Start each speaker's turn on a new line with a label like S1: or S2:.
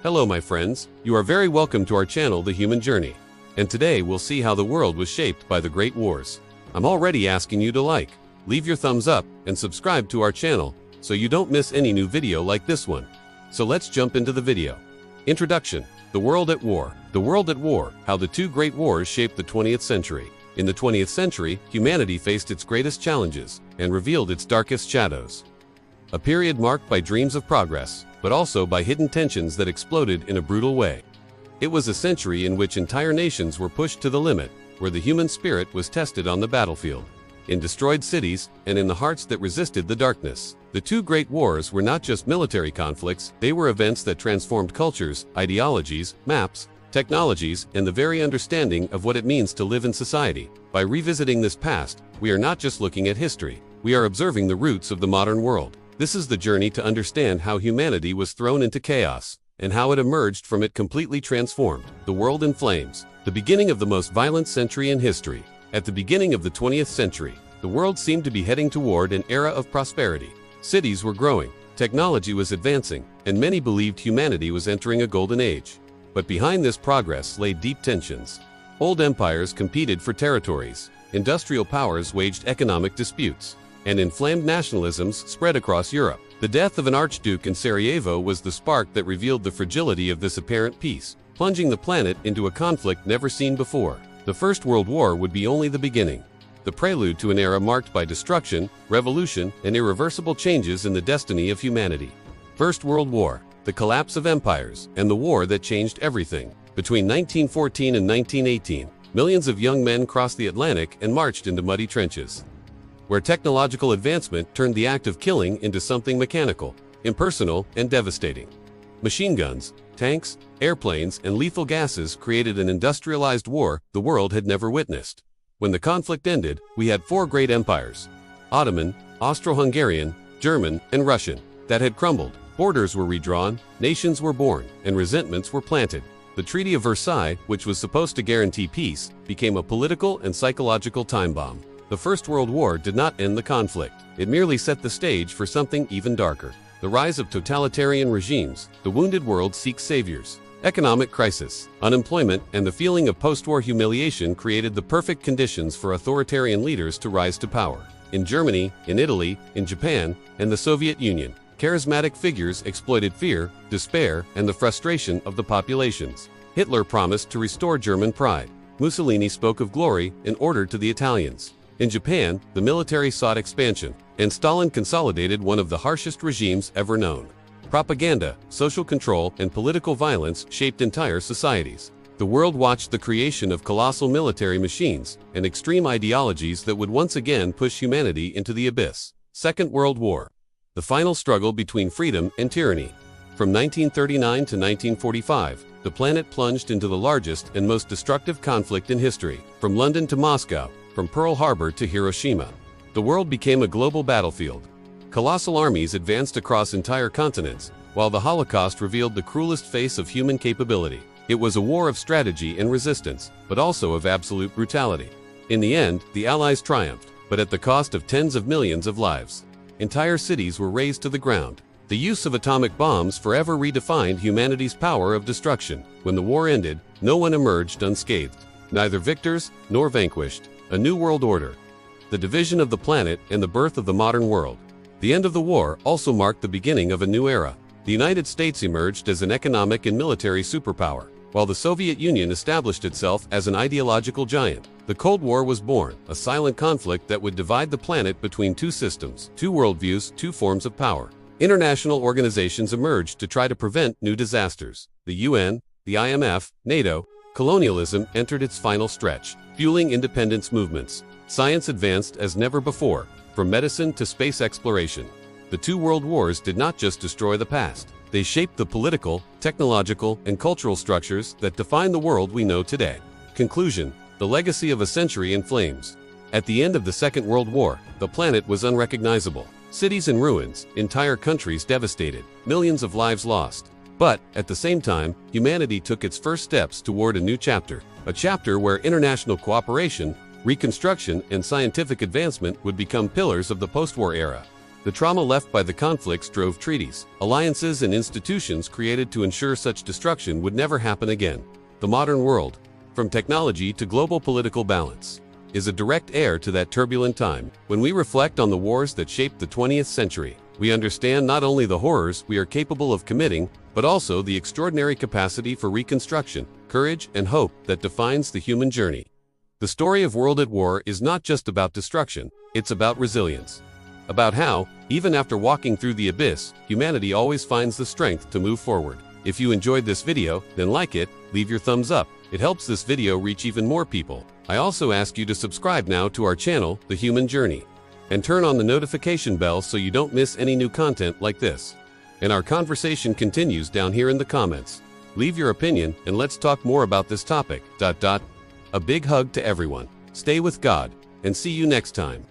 S1: Hello my friends, you are very welcome to our channel The Human Journey. And today we'll see how the world was shaped by the Great Wars. I'm already asking you to like, leave your thumbs up, and subscribe to our channel so you don't miss any new video like this one. So let's jump into the video. Introduction. The World at War. The World at War, how the two great wars shaped the 20th century. In the 20th century, humanity faced its greatest challenges and revealed its darkest shadows. A period marked by dreams of progress, but also by hidden tensions that exploded in a brutal way. It was a century in which entire nations were pushed to the limit, where the human spirit was tested on the battlefield, in destroyed cities, and in the hearts that resisted the darkness. The two great wars were not just military conflicts, they were events that transformed cultures, ideologies, maps, technologies, and the very understanding of what it means to live in society. By revisiting this past, we are not just looking at history, we are observing the roots of the modern world. This is the journey to understand how humanity was thrown into chaos, and how it emerged from it completely transformed. The world in flames. The beginning of the most violent century in history. At the beginning of the 20th century, the world seemed to be heading toward an era of prosperity. Cities were growing, technology was advancing, and many believed humanity was entering a golden age. But behind this progress lay deep tensions. Old empires competed for territories, industrial powers waged economic disputes, and inflamed nationalisms spread across Europe. The death of an archduke in Sarajevo was the spark that revealed the fragility of this apparent peace, plunging the planet into a conflict never seen before. The First World War would be only the beginning, the prelude to an era marked by destruction, revolution, and irreversible changes in the destiny of humanity. First World War, the collapse of empires, and the war that changed everything. Between 1914 and 1918, millions of young men crossed the Atlantic and marched into muddy trenches, where technological advancement turned the act of killing into something mechanical, impersonal, and devastating. Machine guns, tanks, airplanes, and lethal gases created an industrialized war the world had never witnessed. When the conflict ended, we had four great empires: Ottoman, Austro-Hungarian, German, and Russian, that had crumbled. Borders were redrawn, nations were born, and resentments were planted. The Treaty of Versailles, which was supposed to guarantee peace, became a political and psychological time bomb. The First World War did not end the conflict. It merely set the stage for something even darker. The rise of totalitarian regimes. The wounded world seeks saviors. Economic crisis, unemployment, and the feeling of post-war humiliation created the perfect conditions for authoritarian leaders to rise to power. In Germany, in Italy, in Japan, and the Soviet Union, charismatic figures exploited fear, despair, and the frustration of the populations. Hitler promised to restore German pride. Mussolini spoke of glory in order to the Italians. In Japan, the military sought expansion, and Stalin consolidated one of the harshest regimes ever known. Propaganda, social control, and political violence shaped entire societies. The world watched the creation of colossal military machines and extreme ideologies that would once again push humanity into the abyss. Second World War. The final struggle between freedom and tyranny. From 1939 to 1945, the planet plunged into the largest and most destructive conflict in history. From London to Moscow, from Pearl Harbor to Hiroshima, the world became a global battlefield. Colossal armies advanced across entire continents, while the Holocaust revealed the cruelest face of human capability. It was a war of strategy and resistance, but also of absolute brutality. In the end, the Allies triumphed, but at the cost of tens of millions of lives. Entire cities were razed to the ground. The use of atomic bombs forever redefined humanity's power of destruction. When the war ended, no one emerged unscathed, neither victors nor vanquished. A new world order. The division of the planet and the birth of the modern world. The end of the war also marked the beginning of a new era. The United States emerged as an economic and military superpower, while the Soviet Union established itself as an ideological giant. The Cold War was born, a silent conflict that would divide the planet between two systems, two worldviews, two forms of power. International organizations emerged to try to prevent new disasters. The UN, the IMF, NATO. Colonialism entered its final stretch, fueling independence movements. Science advanced as never before, from medicine to space exploration. The two world wars did not just destroy the past. They shaped the political, technological, and cultural structures that define the world we know today. Conclusion. The legacy of a century in flames. At the end of the Second World War, the planet was unrecognizable. Cities in ruins, entire countries devastated, millions of lives lost. But, at the same time, humanity took its first steps toward a new chapter. A chapter where international cooperation, reconstruction, and scientific advancement would become pillars of the post-war era. The trauma left by the conflicts drove treaties, alliances, and institutions created to ensure such destruction would never happen again. The modern world, from technology to global political balance, is a direct heir to that turbulent time. When we reflect on the wars that shaped the 20th century, we understand not only the horrors we are capable of committing, but also the extraordinary capacity for reconstruction, courage, and hope that defines the human journey. The story of World at War is not just about destruction, it's about resilience. About how, even after walking through the abyss, humanity always finds the strength to move forward. If you enjoyed this video, then like it, leave your thumbs up. It helps this video reach even more people. I also ask you to subscribe now to our channel, The Human Journey, and turn on the notification bell so you don't miss any new content like this. And our conversation continues down here in the comments. Leave your opinion and let's talk more about this topic. A big hug to everyone. Stay with God, and see you next time.